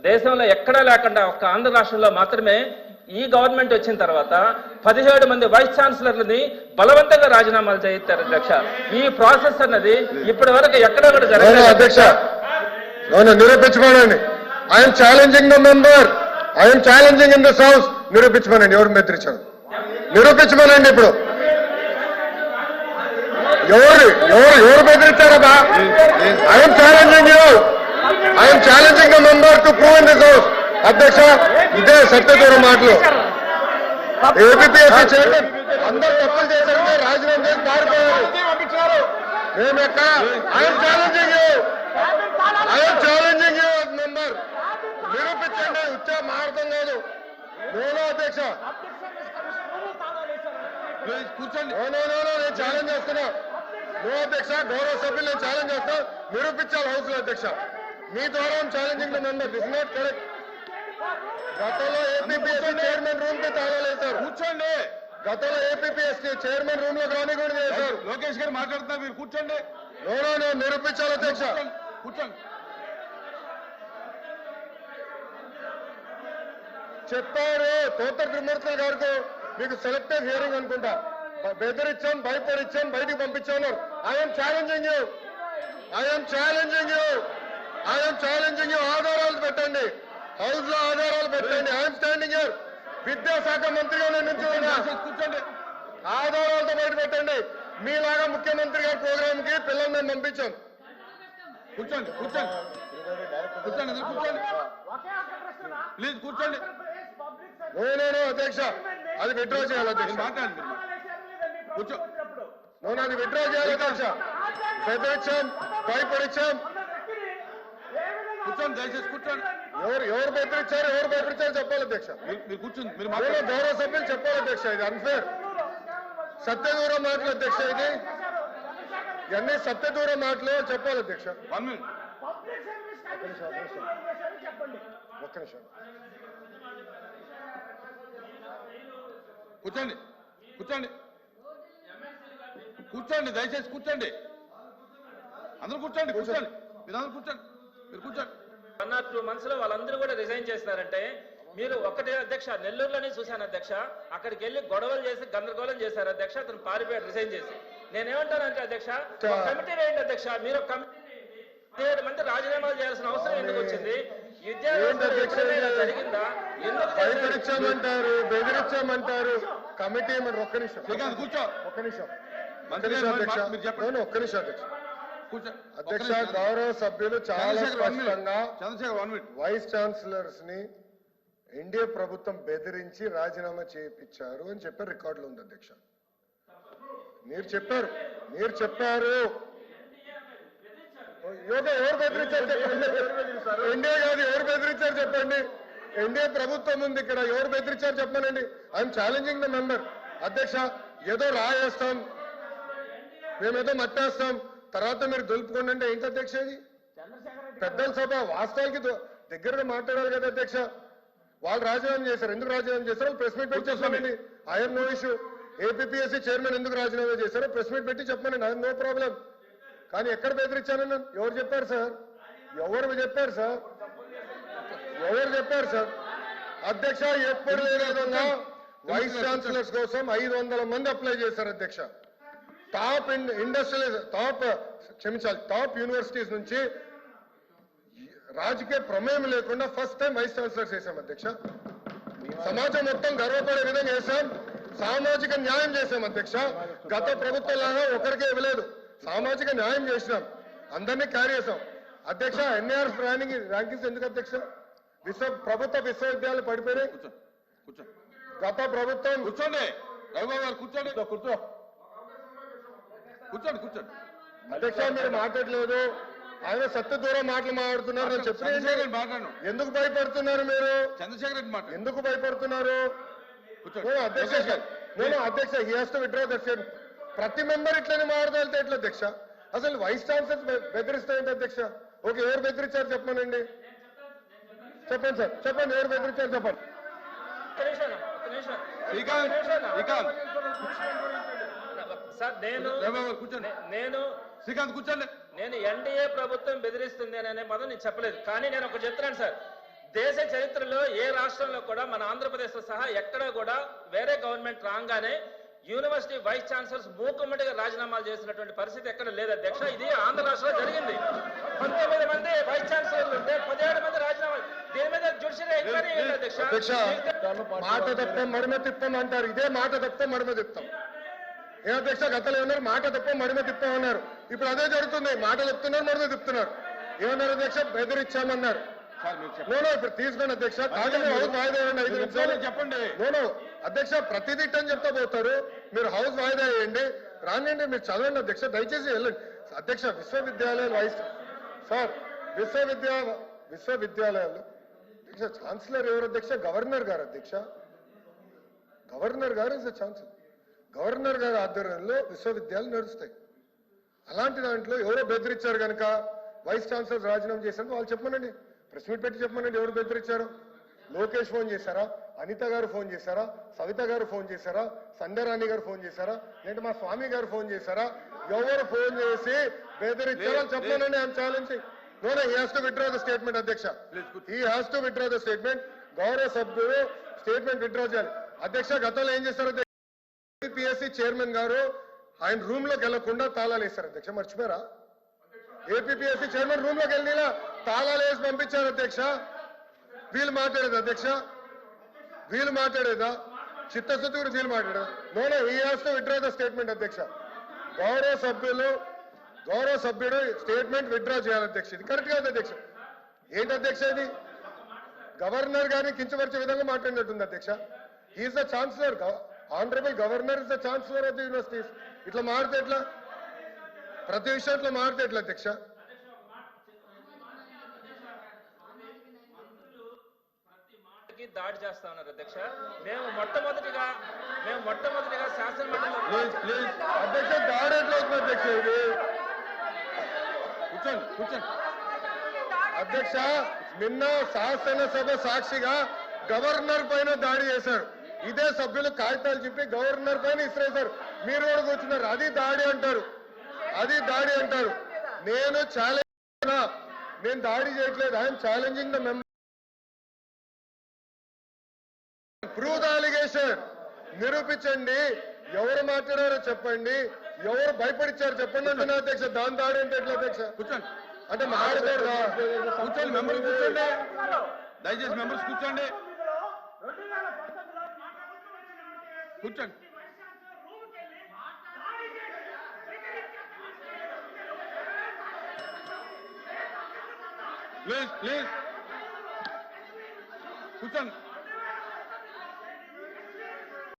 దేశంలో ఎక్కడా లేకుండా ఒక్క ఆంధ్ర రాష్ట్రంలో మాత్రమే ఈ గవర్నమెంట్ వచ్చిన తర్వాత 17 మంది వైస్ ఛాన్సలర్లని బలవంతంగా రాజీనామాలు చేయిస్తారు అధ్యక్ష. ఈ ప్రాసెస్ అన్నది ఇప్పటి వరకు ఎక్కడ కూడా జరగలేదు అధ్యక్ష. నిరూపించుకోనండి. I'm challenging the member, I'm challenging in this house. నిరూపించుకోనండి ఎవరు బెదిరించారు, నిరూపించుకోనండి. ఇప్పుడు ఎవరు బెదిరించారబ్బా? I'm challenging you, I'm challenging the member to prove in this house. అధ్యక్ష, ఇదే సత్యదూరం మాటలు. ఏపీఎస్సీ చైర్మన్ అందరూ తప్పులు చేశారంటే రాజీనామా చేసి పారిపోయారు. మేము ఎక్కడ? I'm challenging you, I'm challenging you member. నిరూపించండి. ఉచ్చా మారడం కాదు. నేను అధ్యక్ష కూర్చోండి. నేను ఛాలెంజ్ చేస్తున్నా. నో అధ్యక్ష, గౌరవ సభ్యులు నేను ఛాలెంజ్ చేస్తా. నిరూపించాలి హౌస్ లో అధ్యక్ష. మీ ద్వారా challenging the member. This not correct. గతంలో ఏపీఎస్సీ చైర్మన్ రూమ్ కి తాళాలేశారు. కూర్చోండి. గతంలో ఏపీఎస్సీ చైర్మన్ రూమ్ లో రాని కూడా చేశారు. లోకేష్ గారు మాట్లాడుతున్నారు, మీరు కూర్చోండి. నేను నిరూపించాలి అధ్యక్ష. కూర్చోండి. చెప్పారు తోట త్రిమూర్తులు గారికి, మీకు సెలెక్టివ్ హియరింగ్ అనుకుంటా. బెదిరించాం, భయపడిచ్చాం, బయటికి పంపించాను. I'm challenging you, I'm challenging you, I'm challenging you. ఆధారాలు పెట్టండి, హౌస్ లో ఆధారాలు పెట్టండి. I'm standing here. విద్యాశాఖ మంత్రిగా నేను నుంచి కూర్చోండి. ఆధారాలతో బయట పెట్టండి. మీలాగా ముఖ్యమంత్రి గారి ప్రోగ్రామ్ కి పిల్లలు మేము పంపించాం. కూర్చోండి, కూర్చోండి, కూర్చోండి, కూర్చోండి, ప్లీజ్ కూర్చోండి. నేను అధ్యక్ష అది విత్డ్రా చేయాలి అధ్యక్ష. మాట్లాడండి, కూర్చో. అది విత్డ్రా చేయాలి అధ్యక్ష. బెదిరించాం, భయపడిచ్చాం. కూర్చోండి, దయచేసి కూర్చోండి. ఎవరు బెదిరించారు చెప్పాలి అధ్యక్ష. మీరు కూర్చోండి, మీరు గౌరవ సభ్యులు చెప్పాలి అధ్యక్ష. ఇది అన్ఫేర్. సత్యదూరం మాటలు అధ్యక్ష. ఇది ఇవన్నీ సత్యదూరం మాటలు చెప్పాలి అధ్యక్ష. 1 minute. ఒక్క నిమిషం. కూర్చోండి, కూర్చోండి, కూర్చోండి, దయచేసి కూర్చోండి. అందరూ కూర్చోండి, కూర్చోండి, మీరు అందరూ కూర్చోండి, మీరు కూర్చోండి. 1 or 2 months లో వాళ్ళందరూ కూడా రిజైన్ చేస్తున్నారంటే మీరు ఒకటే అధ్యక్ష. నెల్లూరులోనే చూశాను అధ్యక్ష. అక్కడికి వెళ్ళి గొడవలు చేసి గందరగోళం చేశారు అధ్యక్ష. అతను పారిపోయాడు రిజైన్ చేసి. నేనేమంటానంటే అధ్యక్ష, కమిటీ వేయండి అధ్యక్ష. మీరు 17 మంది రాజీనామాలు చేయాల్సిన అవసరం ఎందుకు వచ్చింది? జరిగిందా? బెదిరించామంటారు, బెదిరించామంటారు. కమిటీ మరి ఒక్క నిమిషం కూర్చో. ఒక్క నిమిషం అధ్యక్ష. ఒక్క నిమిషం అధ్యక్ష. అధ్యక్ష, గౌరవ సభ్యులు చాలా స్పష్టంగా వైస్ ఛాన్సలర్స్ ని ఎన్డీఏ ప్రభుత్వం బెదిరించి రాజీనామా చేయించారు అని చెప్పి రికార్డులో ఉంది అధ్యక్ష. మీరు చెప్పారు ఎవరు బెదిరించారు చెప్పండి. ఎన్డీఏ కాదు, ఎవరు బెదిరించారు చెప్పండి. ఎన్డీఏ ప్రభుత్వం ఉంది ఇక్కడ. ఎవరు బెదిరించారు చెప్పానండి. I'm challenging the member. అధ్యక్ష, ఏదో రాయేస్తాం, మేమేదో మట్టేస్తాం, తర్వాత మీరు దులుపుకోండి అంటే ఏంటి అధ్యక్ష? ఇది పెద్దల సభ. వాస్తవానికి దగ్గరగా మాట్లాడాలి కదా అధ్యక్ష. వాళ్ళు రాజీనామా చేశారు. ఎందుకు రాజీనామా చేశారో ప్రెస్ మీట్ పెట్టి చెప్పానండి. I have no issue. APSC chairman ఎందుకు రాజీనామా చేశారో ప్రెస్ మీట్ పెట్టి చెప్పానండి. I have no problem. కానీ ఎక్కడ బెదిరించానని ఎవరు చెప్పారు సార్? ఎవరు చెప్పారు సార్? ఎవరు చెప్పారు సార్? అధ్యక్ష, ఎప్పుడు లేని విధంగా వైస్ ఛాన్సలర్స్ కోసం 500 మంది అప్లై చేశారు అధ్యక్ష. టాప్ ఇండస్ట్రియల్ టాప్ యూనివర్సిటీస్ నుంచి రాజకీయ ప్రమేయం లేకుండా ఫస్ట్ టైం వైస్ ఛాన్సలర్స్ చేశాం అధ్యక్ష. సమాజం మొత్తం గర్వపడే విధంగా చేశాం. సామాజిక న్యాయం చేశాం అధ్యక్ష. గత ప్రభుత్వం లాగా ఒకరికే ఇవ్వలేదు. సామాజిక న్యాయం చేసినాం, అందరినీ క్యారీ చేశాం అధ్యక్ష. ఎన్ఏఆర్ ర్యాంకింగ్స్ ఎందుకు అధ్యక్ష? ప్రభుత్వ విశ్వవిద్యాలయాలు పడిపోయినాయి. గత ప్రభుత్వం. కూర్చోండి రఘుబాబు గారు, కూర్చోండి, కూర్చో, కూర్చోండి, కూర్చోండి. అధ్యక్ష, మీరు మాట్లాడలేదు. ఆయన సత్యదూరం మాటలు మాట్లాడుతున్నారు. నేను చెప్పిన మాట్లాడు. ఎందుకు భయపడుతున్నారు మీరు? చంద్రశేఖర్ రెడ్డి మాట ఎందుకు భయపడుతున్నారు? అధ్యక్ష, నేను అధ్యక్ష he has to withdraw the statement. ప్రతి మెంబర్ ఇట్లనే మాట్లాడితే ఎట్లా అధ్యక్ష? అసలు వైస్ ఛాన్సలర్స్ బెదిరిస్తాయంటే అధ్యక్ష. ఓకే, ఎవరు బెదిరించారు చెప్పానండి. చెప్పండి సార్, చెప్పండి ఎవరు బెదిరించారు చెప్పండి. సార్ శ్రీకాంత్ కూర్చోండి. నేను ఎన్డీఏ ప్రభుత్వం బెదిరిస్తుంది అనే పదం నేను చెప్పలేదు. కానీ నేను ఒకటి చెప్తున్నాను సార్, దేశ చరిత్రలో ఏ రాష్ట్రంలో కూడా మన ఆంధ్రప్రదేశ్ సహా ఎక్కడా కూడా వేరే గవర్నమెంట్ రాగానే యూనివర్సిటీ వైస్ ఛాన్సలర్స్ మూకుమ్మడిగా రాజీనామాలు చేసినటువంటి పరిస్థితి ఎక్కడ లేదు అధ్యక్ష. ఇది ఆంధ్ర రాష్ట్రంలో జరిగింది. 19 మంది వైస్ ఛాన్సలర్లు ఉంటే 17 మంది రాజీనామాలు. దీని మీద జ్యుడిషియల్ ఎంక్వైరీ చేయాలి అధ్యక్ష. అధ్యక్ష మాట తప్ప మడిమ తిప్పం అంటారు. ఇదే మాట తప్ప మడిమ తిప్పాం. ఏ అధ్యక్ష గతంలో ఏమన్నారు? మాట తప్ప మడిమ తిప్పాం అన్నారు. ఇప్పుడు అదే జరుగుతుంది. మాట చెప్తున్నారు, మడిమ తిప్పుతున్నారు. ఏమన్నారు అధ్యక్ష? బెదిరించామన్నారు. నోనో ఇప్పుడు తీసుకోండి అధ్యక్ష. కాదని హౌస్ వాయిదా వేయండి 5 నిమిషాలు చెప్పండి. నోనో అధ్యక్ష ప్రతిదీ అని చెప్తా పోతారు. మీరు హౌస్ వాయిదా వేయండి, రానియండి, మీరు చదవండి అధ్యక్ష. దయచేసి వెళ్ళండి అధ్యక్ష. విశ్వవిద్యాలయాలు వైస్ సార్ విశ్వవిద్యాలయాలు అధ్యక్ష ఛాన్సలర్ ఎవరు అధ్యక్ష? గవర్నర్ గారు అధ్యక్ష. గవర్నర్ గారు ఇస్ ద ఛాన్సలర్. గవర్నర్ గారి ఆధ్వర్యంలో విశ్వవిద్యాలయాలు నడుస్తాయి. అలాంటి దాంట్లో ఎవరో బెదిరించారు కనుక వైస్ ఛాన్సలర్ రాజీనామా చేశారు. వాళ్ళు చెప్పమనండి, ప్రెస్ మీట్ పెట్టి చెప్పమనండి ఎవరు బెదిరించారు. లోకేష్ ఫోన్ చేశారా? అనిత గారు ఫోన్ చేశారా? సవిత గారు ఫోన్ చేశారా? సంధ్యారాణి గారు ఫోన్ చేశారా? లేదంటే మా స్వామి గారు ఫోన్ చేశారా? ఎవరు ఫోన్ చేసి బెదిరించారో చెప్పమనండి. I'm challenging. No he has to withdraw the statement అధ్యక్ష. He has to withdraw the statement. గౌరవ సభ్యులు స్టేట్మెంట్ విత్డ్రా చేయాలి అధ్యక్ష. గతంలో ఏం చేశారు? ఏపీఎస్సీ చైర్మన్ గారు ఆయన రూమ్ లోకి వెళ్లకుండా తాళాలు వేశారు అధ్యక్ష. మర్చిపోయారా? ఏపీఎస్సీ చైర్మన్ రూమ్ లోకి వెళ్ళినా తాళాలు వేసి పంపించారు అధ్యక్ష. వీళ్ళు మాట్లాడేది అధ్యక్ష, వీళ్ళు మాట్లాడేదా? చిత్తశుద్ధి కూడా వీళ్ళు మాట్లాడేదా? No he has to withdraw the statement అధ్యక్ష. గౌరవ సభ్యుడు స్టేట్మెంట్ విత్డ్రా చేయాలి అధ్యక్ష. ఇది కరెక్ట్ కాదు అధ్యక్ష. ఏంటి అధ్యక్ష ఇది? గవర్నర్ గారిని కించపరిచే విధంగా మాట్లాడినట్టుంది అధ్యక్ష. He is the chancellor. Honourable governor is the chancellor of the universities. ఇట్లా మారితే ఎట్లా? ప్రతి విషయం ఇట్లా మారితే ఎట్లా అధ్యక్ష? దాడి చేస్తా ఉన్నారు అధ్యక్ష. మేము మొట్టమొదటిగా శాసనమండలిలో అధ్యక్ష దాడి ఎట్లా అవుతుంది అధ్యక్ష? ఇది కూర్చోండి. అధ్యక్ష నిన్న శాసనసభ సాక్షిగా గవర్నర్ పైన దాడి చేశారు. ఇదే సభ్యులు కాగితాలు చెప్పి గవర్నర్ పైన ఇసిరేశారు. మీరు కూడా కూర్చున్నారు. అది దాడి అంటారు. నేను దాడి చేయట్లేదు. I'm challenging the member. Prove the allegation. నిరూపించండి. ఎవరు మాట్లాడారో చెప్పండి. ఎవరు భయపడిచ్చారు చెప్పండి అంటున్నా అధ్యక్ష. దాని దాడి అంటే ఎట్లా అధ్యక్ష? కూర్చోండి. అంటే మాట్లాడదా? కూర్చోండి. మెంబర్స్ కూర్చోండి. దయచేసి మెంబర్స్ కూర్చోండి. కూర్చోండి. ప్లీజ్ కూర్చోండి.